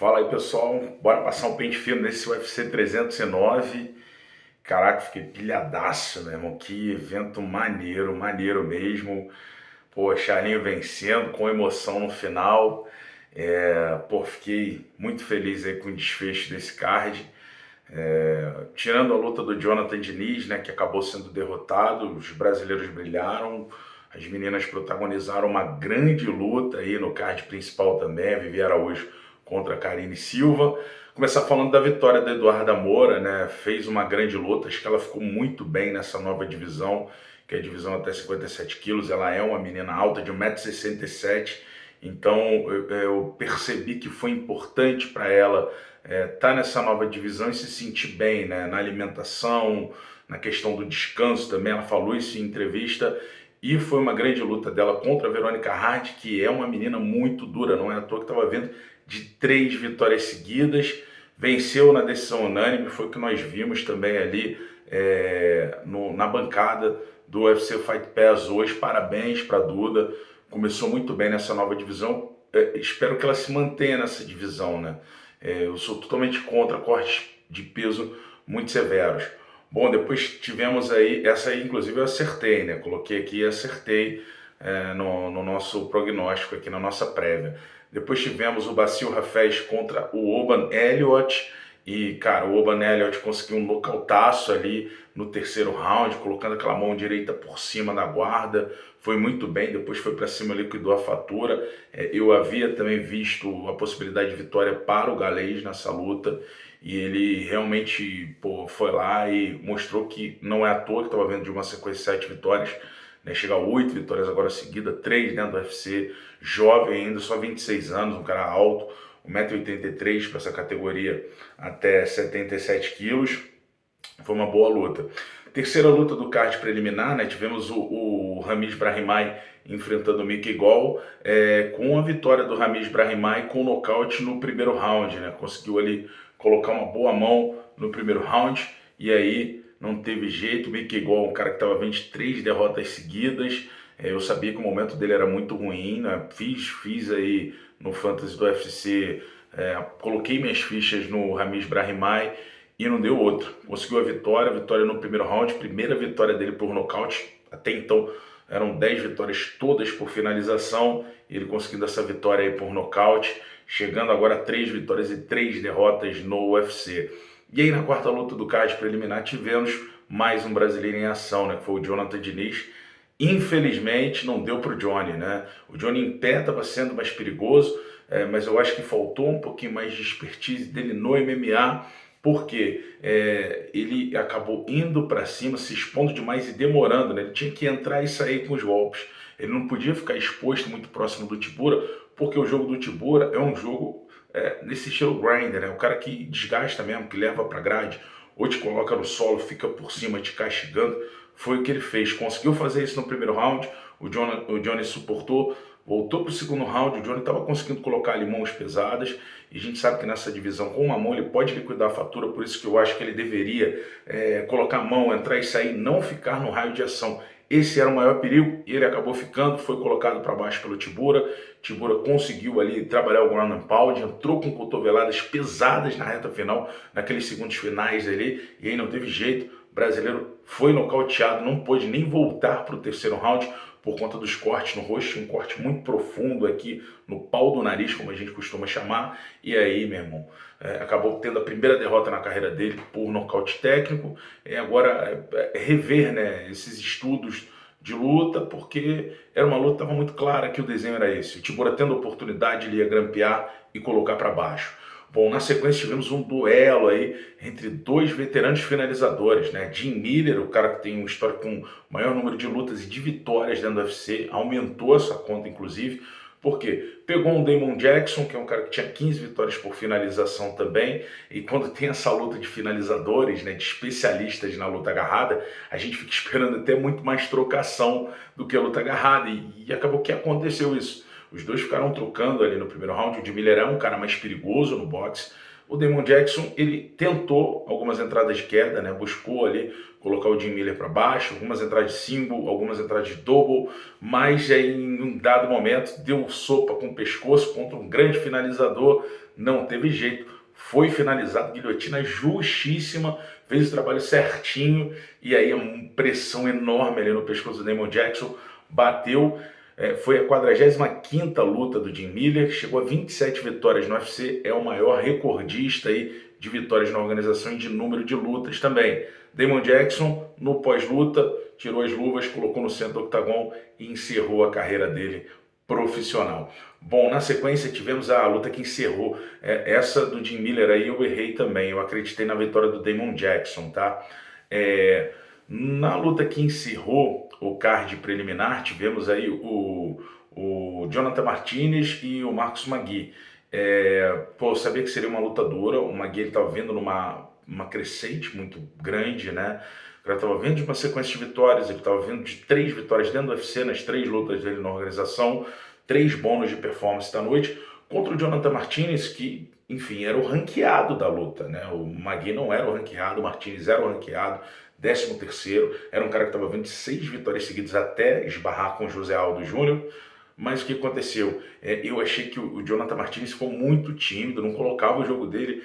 Fala aí, pessoal, bora passar um pente fino nesse UFC 309. Caraca, fiquei pilhadaço, meu irmão, que evento maneiro, maneiro mesmo. Pô, Charlinho vencendo com emoção no final. Fiquei muito feliz aí com o desfecho desse card. Tirando a luta do Jonathan Diniz, né, que acabou sendo derrotado, os brasileiros brilharam, as meninas protagonizaram uma grande luta aí no card principal também, a Vivi Araújo contra a Karine Silva. Começar falando da vitória da Eduarda Moura, né, fez uma grande luta, acho que ela ficou muito bem nessa nova divisão, que é a divisão até 57 quilos, ela é uma menina alta de 1,67 m, então eu percebi que foi importante para ela tá nessa nova divisão e se sentir bem, né? Na alimentação, na questão do descanso também, ela falou isso em entrevista, e foi uma grande luta dela contra a Verônica Hart, que é uma menina muito dura, não é à toa que estava vendo de 3 vitórias seguidas, venceu na decisão unânime, foi o que nós vimos também ali na bancada do UFC Fight Pass hoje. Parabéns para a Duda, começou muito bem nessa nova divisão, espero que ela se mantenha nessa divisão, né? Eu sou totalmente contra cortes de peso muito severos. Bom, depois tivemos aí, essa aí inclusive eu acertei, né? Coloquei aqui e acertei no nosso prognóstico aqui, na nossa prévia. Depois tivemos o Basil Rafez contra o Oban Elliott. E, cara, o Oban Elliott conseguiu um nocautaço ali no terceiro round, colocando aquela mão direita por cima da guarda. Foi muito bem, depois foi para cima, liquidou a fatura. Eu havia também visto a possibilidade de vitória para o galês nessa luta, e ele realmente foi lá e mostrou que não é à toa que estava vendo de uma sequência de 7 vitórias, né? Chega a 8 vitórias agora seguida, 3 dentro do UFC, jovem ainda, só 26 anos, um cara alto, 1,83 m para essa categoria, até 77 quilos. Foi uma boa luta. Terceira luta do card preliminar, né? Tivemos o Ramiz Brahimaj enfrentando o Mickey Gall, com a vitória do Ramiz Brahimaj com nocaute no primeiro round, né? Conseguiu ali colocar uma boa mão no primeiro round, e aí não teve jeito. O Mickey Gall, um cara que estava 23 derrotas seguidas, eu sabia que o momento dele era muito ruim, né? Fiz aí no Fantasy do UFC, coloquei minhas fichas no Ramiz Brahimaj, e não deu outro. Conseguiu a vitória no primeiro round, primeira vitória dele por nocaute. Até então eram 10 vitórias todas por finalização, e ele conseguindo essa vitória aí por nocaute, chegando agora a 3 vitórias e 3 derrotas no UFC. E aí na quarta luta do card preliminar tivemos mais um brasileiro em ação, né, que foi o Jonathan Diniz. Infelizmente não deu para o Johnny, né? O Johnny em pé estava sendo mais perigoso, mas eu acho que faltou um pouquinho mais de expertise dele no MMA, porque ele acabou indo para cima, se expondo demais e demorando, né? Ele tinha que entrar e sair com os golpes. Ele não podia ficar exposto muito próximo do Tybura, porque o jogo do Tybura é um jogo nesse estilo grinder, né? O cara que desgasta mesmo, que leva para grade, ou te coloca no solo, fica por cima te castigando. Foi o que ele fez, conseguiu fazer isso no primeiro round, o Johnny suportou, voltou para o segundo round, o Johnny estava conseguindo colocar ali mãos pesadas, e a gente sabe que nessa divisão, com uma mão ele pode liquidar a fatura, por isso que eu acho que ele deveria colocar a mão, entrar e sair, não ficar no raio de ação. Esse era o maior perigo, e ele acabou ficando, foi colocado para baixo pelo Tybura. Tybura conseguiu ali trabalhar o ground and pound, entrou com cotoveladas pesadas na reta final, naqueles segundos finais ali, e aí não teve jeito. O brasileiro foi nocauteado, não pôde nem voltar para o terceiro round por conta dos cortes no rosto, um corte muito profundo aqui no pau do nariz, como a gente costuma chamar. E aí, meu irmão, acabou tendo a primeira derrota na carreira dele por nocaute técnico. Agora, rever, né, esses estudos de luta, porque era uma luta que estava muito clara que o desenho era esse. O Tybura, tendo a oportunidade, ele ia grampear e colocar para baixo. Bom, na sequência tivemos um duelo aí entre 2 veteranos finalizadores, né? Jim Miller, o cara que tem um histórico com maior número de lutas e de vitórias dentro do UFC, aumentou essa conta inclusive, porque pegou um Damon Jackson, que é um cara que tinha 15 vitórias por finalização também, e quando tem essa luta de finalizadores, né, de especialistas na luta agarrada, a gente fica esperando até muito mais trocação do que a luta agarrada, e acabou que aconteceu isso. Os dois ficaram trocando ali no primeiro round. O Jim Miller é um cara mais perigoso no boxe. O Damon Jackson, ele tentou algumas entradas de queda, né? Buscou ali colocar o Jim Miller para baixo, algumas entradas de single, algumas entradas de double, mas aí em um dado momento deu sopa com o pescoço contra um grande finalizador, não teve jeito, foi finalizado, guilhotina justíssima, fez o trabalho certinho, e aí a pressão enorme ali no pescoço do Damon Jackson, bateu. Foi a 45ª luta do Jim Miller, chegou a 27 vitórias no UFC, é o maior recordista aí de vitórias na organização e de número de lutas também. Damon Jackson, no pós-luta, tirou as luvas, colocou no centro do octagon e encerrou a carreira dele profissional. Bom, na sequência tivemos a luta que encerrou. Essa do Jim Miller aí eu errei também, eu acreditei na vitória do Damon Jackson, tá? Na luta que encerrou o card preliminar, tivemos aí o Jonathan Martinez e o Marcos Magui. Eu sabia que seria uma luta dura, o Magui estava vindo numa crescente muito grande, né? O cara estava vindo de uma sequência de vitórias, ele estava vindo de 3 vitórias dentro do UFC, nas 3 lutas dele na organização, 3 bônus de performance da noite, contra o Jonathan Martinez, que, enfim, era o ranqueado da luta, né? O Magui não era o ranqueado, o Martinez era o ranqueado, 13º, era um cara que estava vindo de 6 vitórias seguidas até esbarrar com o José Aldo Júnior. Mas o que aconteceu? Eu achei que o Jonathan Martinez ficou muito tímido, não colocava o jogo dele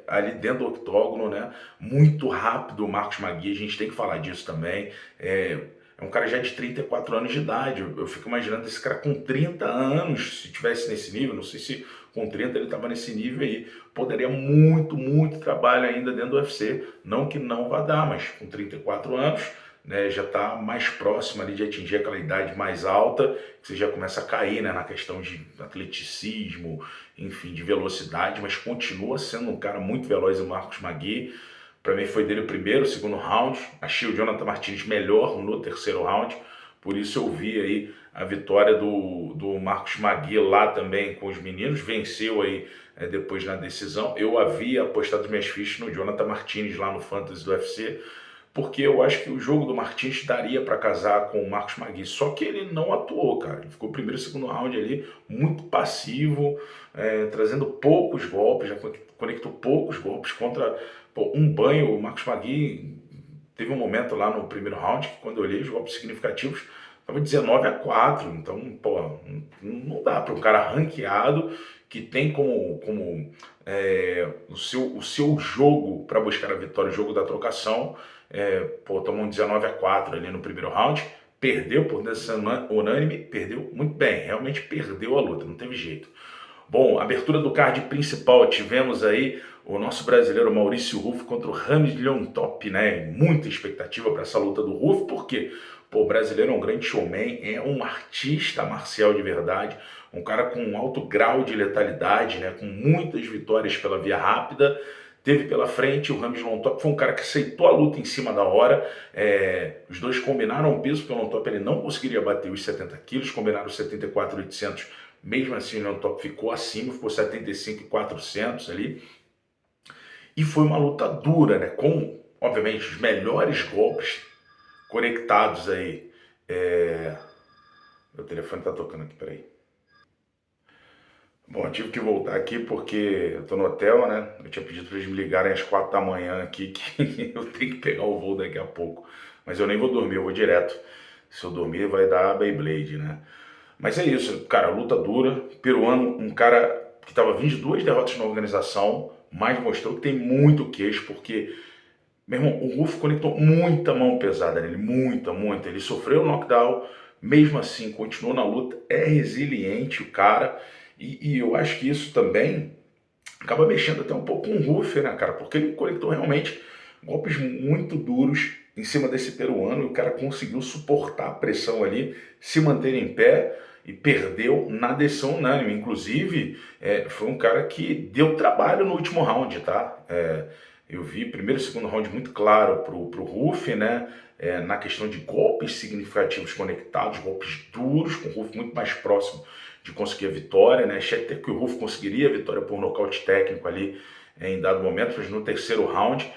ali dentro do octógono, né? Muito rápido o Marcos Magui, a gente tem que falar disso também. É um cara já de 34 anos de idade, eu fico imaginando esse cara com 30 anos, se tivesse nesse nível, não sei se com 30 ele estava nesse nível aí, poderia muito trabalho ainda dentro do UFC, não que não vá dar, mas com 34 anos, né, já está mais próximo ali de atingir aquela idade mais alta, que você já começa a cair, né, na questão de atleticismo, enfim, de velocidade, mas continua sendo um cara muito veloz, o Marcos Magui. Para mim foi dele o primeiro, o segundo round, achei o Jonathan Martinez melhor no terceiro round, por isso eu vi aí a vitória do Marcos Magui lá também com os meninos, venceu aí depois na decisão. Eu havia apostado minhas fichas no Jonathan Martinez lá no Fantasy do UFC, porque eu acho que o jogo do Martins daria para casar com o Marcos Magui, só que ele não atuou, cara. Ele ficou primeiro e segundo round ali, muito passivo, trazendo poucos golpes, já conectou poucos golpes contra um banho. O Marcos Magui teve um momento lá no primeiro round que, quando eu olhei os golpes significativos, estava 19-4, então, não dá para um cara ranqueado que tem como o seu jogo para buscar a vitória, o jogo da trocação, tomou um 19-4 ali no primeiro round, perdeu por decisão unânime, perdeu muito bem, realmente perdeu a luta, não teve jeito. Bom, abertura do card principal, tivemos aí o nosso brasileiro Maurício Ruff contra o Rames Leontop, né? Muita expectativa para essa luta do Ruff, porque o brasileiro é um grande showman, é um artista marcial de verdade, um cara com um alto grau de letalidade, né? Com muitas vitórias pela via rápida. Teve pela frente o Rames Leontop, foi um cara que aceitou a luta em cima da hora. Os dois combinaram o peso, porque o Leontop ele não conseguiria bater os 70 quilos, combinaram 74.800. Mesmo assim, o Leontop ficou acima, ficou 75.400 ali. E foi uma luta dura, né? Com, obviamente, os melhores golpes conectados aí. Meu telefone tá tocando aqui, peraí. Bom, eu tive que voltar aqui porque eu tô no hotel, né? Eu tinha pedido para eles me ligarem às 4 da manhã aqui, que eu tenho que pegar o voo daqui a pouco. Mas eu nem vou dormir, eu vou direto. Se eu dormir, vai dar Beyblade, né? Mas é isso, cara, luta dura. Peruano, um cara que estava vindo de 2 derrotas na organização, mas mostrou que tem muito queixo, porque, meu irmão, o Ruff conectou muita mão pesada nele, muita. Ele sofreu o knockdown, mesmo assim continuou na luta, é resiliente o cara, e eu acho que isso também acaba mexendo até um pouco com o Ruff, né, cara, porque ele conectou realmente golpes muito duros em cima desse peruano, e o cara conseguiu suportar a pressão ali, se manter em pé, e perdeu na decisão unânime. Inclusive, foi um cara que deu trabalho no último round, tá? Eu vi primeiro e segundo round muito claro pro Ruff, né? Na questão de golpes significativos conectados, golpes duros, com o Ruff muito mais próximo de conseguir a vitória, né? Achei até que o Ruff conseguiria a vitória por nocaute técnico ali em dado momento, mas no terceiro round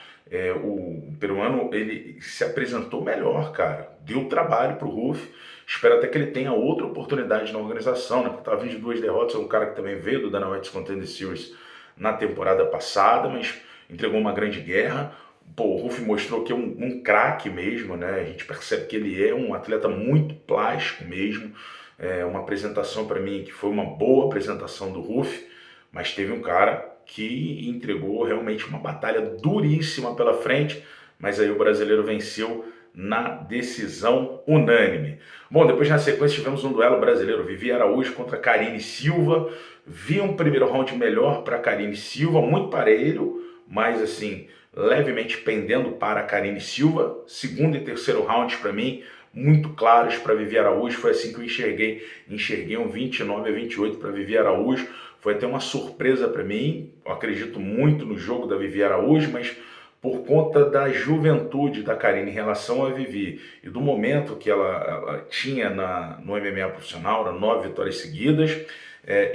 o peruano ele se apresentou melhor, cara. Deu trabalho pro Ruff. Espero até que ele tenha outra oportunidade na organização, né? Porque estava vindo de 2 derrotas, é um cara que também veio do Dana White's Contender Series na temporada passada, mas entregou uma grande guerra. Pô, o Ruff mostrou que é um craque mesmo, né? A gente percebe que ele é um atleta muito plástico mesmo. É uma apresentação para mim que foi uma boa apresentação do Ruff, mas teve um cara que entregou realmente uma batalha duríssima pela frente, mas aí o brasileiro venceu na decisão unânime. Bom, depois na sequência tivemos um duelo brasileiro, Vivi Araújo contra Karine Silva. Vi um primeiro round melhor para Karine Silva, muito parelho, mas assim, levemente pendendo para a Karine Silva. Segundo e terceiro rounds para mim, muito claros para Vivi Araújo, foi assim que eu enxerguei. Enxerguei um 29-28 para Vivi Araújo. Foi até uma surpresa para mim. Eu acredito muito no jogo da Vivi Araújo, mas por conta da juventude da Karine em relação a Vivi e do momento que ela tinha no MMA profissional, eram 9 vitórias seguidas,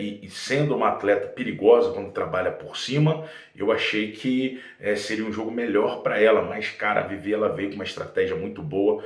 e sendo uma atleta perigosa quando trabalha por cima, eu achei que seria um jogo melhor para ela, mas cara, a Vivi ela veio com uma estratégia muito boa,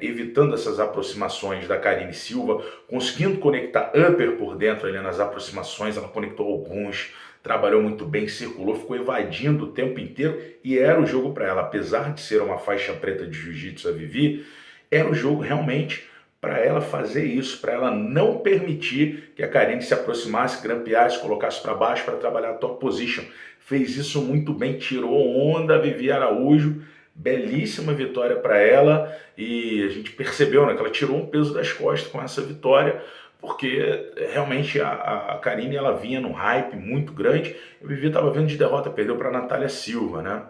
evitando essas aproximações da Karine Silva, conseguindo conectar upper por dentro ali nas aproximações, ela conectou alguns, trabalhou muito bem, circulou, ficou evadindo o tempo inteiro e era o jogo para ela. Apesar de ser uma faixa preta de jiu-jitsu a Vivi, era o jogo realmente para ela fazer isso, para ela não permitir que a Karine se aproximasse, grampeasse, colocasse para baixo para trabalhar a top position. Fez isso muito bem, tirou onda a Vivi Araújo, belíssima vitória para ela e a gente percebeu, né, que ela tirou um peso das costas com essa vitória, porque realmente a Karine ela vinha num hype muito grande. Eu Vivi estava vendo de derrota, perdeu para a Natália Silva, né?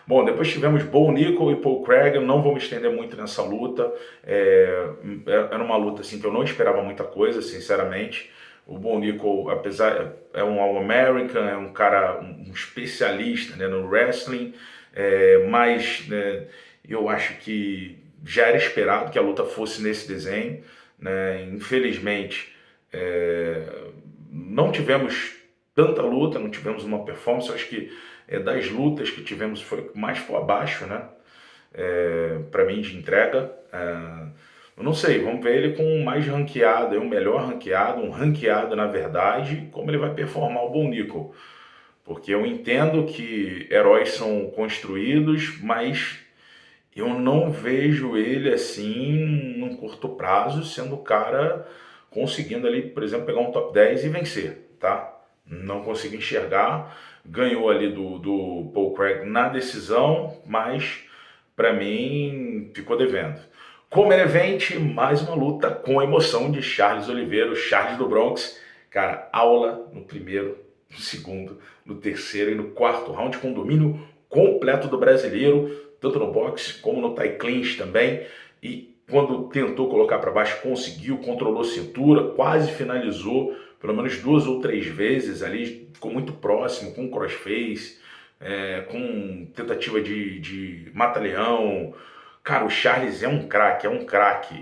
Bom, depois tivemos Bo Nickal e Paul Craig. Eu não vou me estender muito nessa luta. Era uma luta assim que eu não esperava muita coisa, sinceramente. O Bo Nickal, apesar é um All-American, é um cara, um especialista, né, no wrestling, mas né, eu acho que já era esperado que a luta fosse nesse desenho. Né? Infelizmente, não tivemos tanta luta, não tivemos uma performance. Eu acho que das lutas que tivemos foi mais por abaixo, né? Para mim, de entrega. Eu não sei, vamos ver ele com um mais ranqueado, um melhor ranqueado, um ranqueado na verdade, como ele vai performar o Bo Nickal. Porque eu entendo que heróis são construídos, mas eu não vejo ele assim, num curto prazo, sendo o cara conseguindo ali, por exemplo, pegar um top 10 e vencer, tá? Não consigo enxergar. Ganhou ali do Paul Craig na decisão, mas para mim ficou devendo. Como event, mais uma luta com emoção de Charles Oliveira, o Charles do Bronx. Cara, aula no primeiro, no segundo, no terceiro e no quarto round, com domínio completo do brasileiro, tanto no boxe como no Thai clinch também, e quando tentou colocar para baixo, conseguiu, controlou a cintura, quase finalizou, pelo menos 2 ou 3 vezes ali, ficou muito próximo, com crossface, com tentativa de mata-leão. Cara, o Charles é um craque,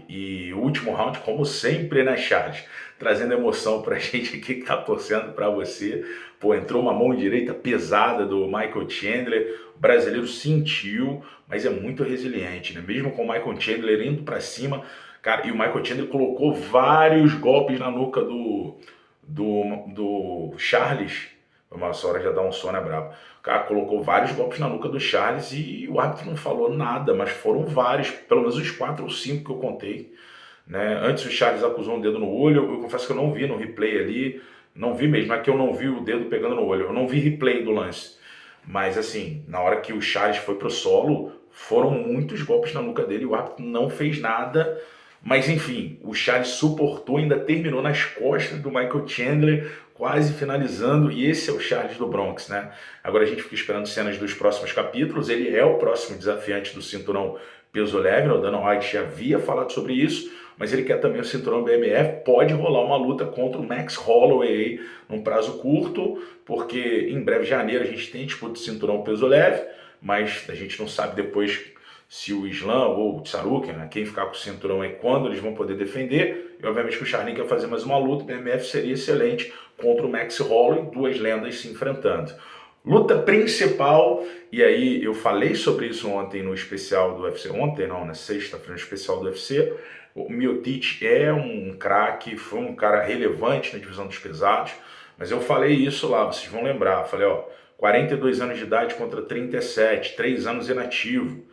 e o último round, como sempre, né, Charles? Trazendo emoção pra gente aqui que tá torcendo pra você. Pô, entrou uma mão direita pesada do Michael Chandler, o brasileiro sentiu, mas é muito resiliente, né? Mesmo com o Michael Chandler indo pra cima, cara, e o Michael Chandler colocou vários golpes na nuca do Charles. Uma hora já dá um sono, é brabo. O cara colocou vários golpes na nuca do Charles e o árbitro não falou nada, mas foram vários, pelo menos uns 4 ou 5 que eu contei. Né? Antes o Charles acusou um dedo no olho, eu confesso que eu não vi no replay ali, não vi mesmo, é que eu não vi o dedo pegando no olho, eu não vi replay do lance. Mas assim, na hora que o Charles foi pro solo, foram muitos golpes na nuca dele, o árbitro não fez nada. Mas enfim, o Charles suportou, ainda terminou nas costas do Michael Chandler, quase finalizando, e esse é o Charles do Bronx, né? Agora a gente fica esperando cenas dos próximos capítulos, ele é o próximo desafiante do cinturão peso leve, né? O Dana White já havia falado sobre isso, mas ele quer também o cinturão BMF, pode rolar uma luta contra o Max Holloway num prazo curto, porque em breve, janeiro, a gente tem disputa de cinturão peso leve, mas a gente não sabe depois se o Islam ou o Tsaruken, né, quem ficar com o cinturão aí, quando eles vão poder defender. E obviamente que o Charlin quer fazer mais uma luta, o BMF seria excelente contra o Max Holloway, 2 lendas se enfrentando. Luta principal, e aí eu falei sobre isso ontem no especial do UFC, ontem não, na sexta-feira no especial do UFC, o Miocic é um craque, foi um cara relevante na divisão dos pesados, Mas eu falei isso lá, vocês vão lembrar. Falei, ó, 42 anos de idade contra 37, 3 anos inativo.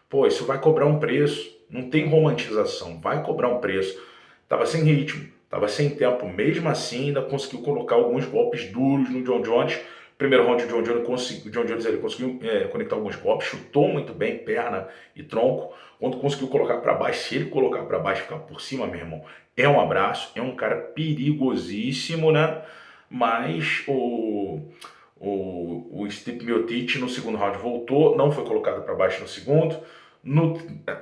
Pô, isso vai cobrar um preço. Não tem romantização, vai cobrar um preço. Tava sem ritmo, tava sem tempo. Mesmo assim, ainda conseguiu colocar alguns golpes duros no John Jones. Primeiro round, o John Jones ele conseguiu conectar alguns golpes, chutou muito bem perna e tronco. Quando conseguiu colocar para baixo, se ele colocar para baixo e ficar por cima, meu irmão, é um abraço. É um cara perigosíssimo, né? Mas o Stipe Miocic no segundo round voltou, não foi colocado para baixo no segundo.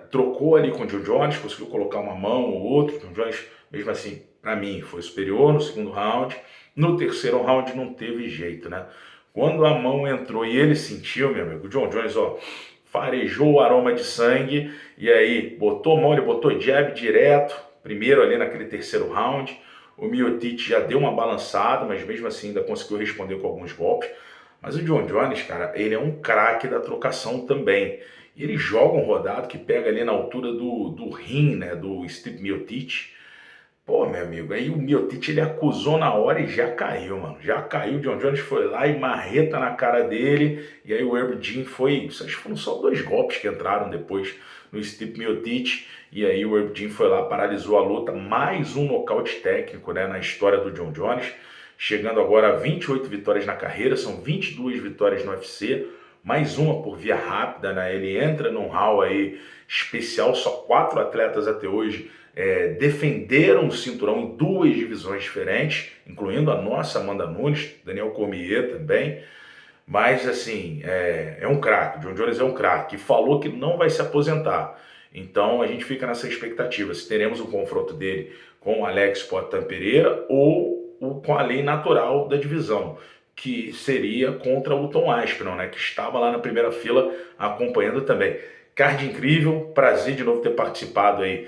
Trocou ali com o John Jones, conseguiu colocar uma mão ou outra. O John Jones, mesmo assim, para mim, foi superior no segundo round. No terceiro round não teve jeito, né? Quando a mão entrou e ele sentiu, meu amigo, o John Jones, ó, farejou o aroma de sangue e aí botou mão, ele botou jab direto, primeiro ali naquele terceiro round. O Miocic já deu uma balançada, mas mesmo assim ainda conseguiu responder com alguns golpes. Mas o John Jones, cara, ele é um craque da trocação também. E ele joga um rodado que pega ali na altura do rim, né, do Stipe Miocic. Pô, meu amigo, aí o Miocic ele acusou na hora e já caiu, mano. Já caiu, o John Jones foi lá e marreta na cara dele. E aí o Herb Dean foi... Acho que foram só 2 golpes que entraram depois no Stipe Miocic. E aí o Herb Dean foi lá, paralisou a luta. Mais um nocaute técnico, né, na história do John Jones. Chegando agora a 28 vitórias na carreira, são 22 vitórias no UFC. Mais uma por via rápida, né? Ele entra num hall aí especial, só 4 atletas até hoje defenderam o cinturão em 2 divisões diferentes, incluindo a nossa Amanda Nunes, Daniel Cormier também. Mas assim, é um craque, o John Jones é um craque, e falou que não vai se aposentar. Então a gente fica nessa expectativa, se teremos o confronto dele com o Alex Poatan Pereira ou com a lei natural da divisão, que seria contra o Tom Aspinall, né, que estava lá na primeira fila acompanhando também. Card incrível, prazer de novo ter participado aí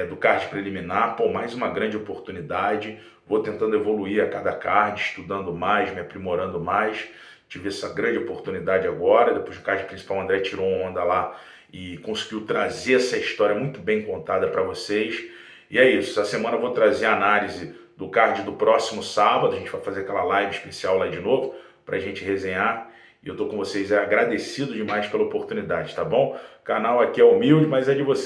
do card preliminar. Pô, mais uma grande oportunidade. Vou tentando evoluir a cada card, estudando mais, me aprimorando mais. Tive essa grande oportunidade agora. Depois do card principal, o André tirou uma onda lá e conseguiu trazer essa história muito bem contada para vocês. E é isso. Essa semana eu vou trazer a análise do card do próximo sábado. A gente vai fazer aquela live especial lá de novo para a gente resenhar. E eu tô com vocês agradecido demais pela oportunidade, tá bom? O canal aqui é humilde, mas é de vocês.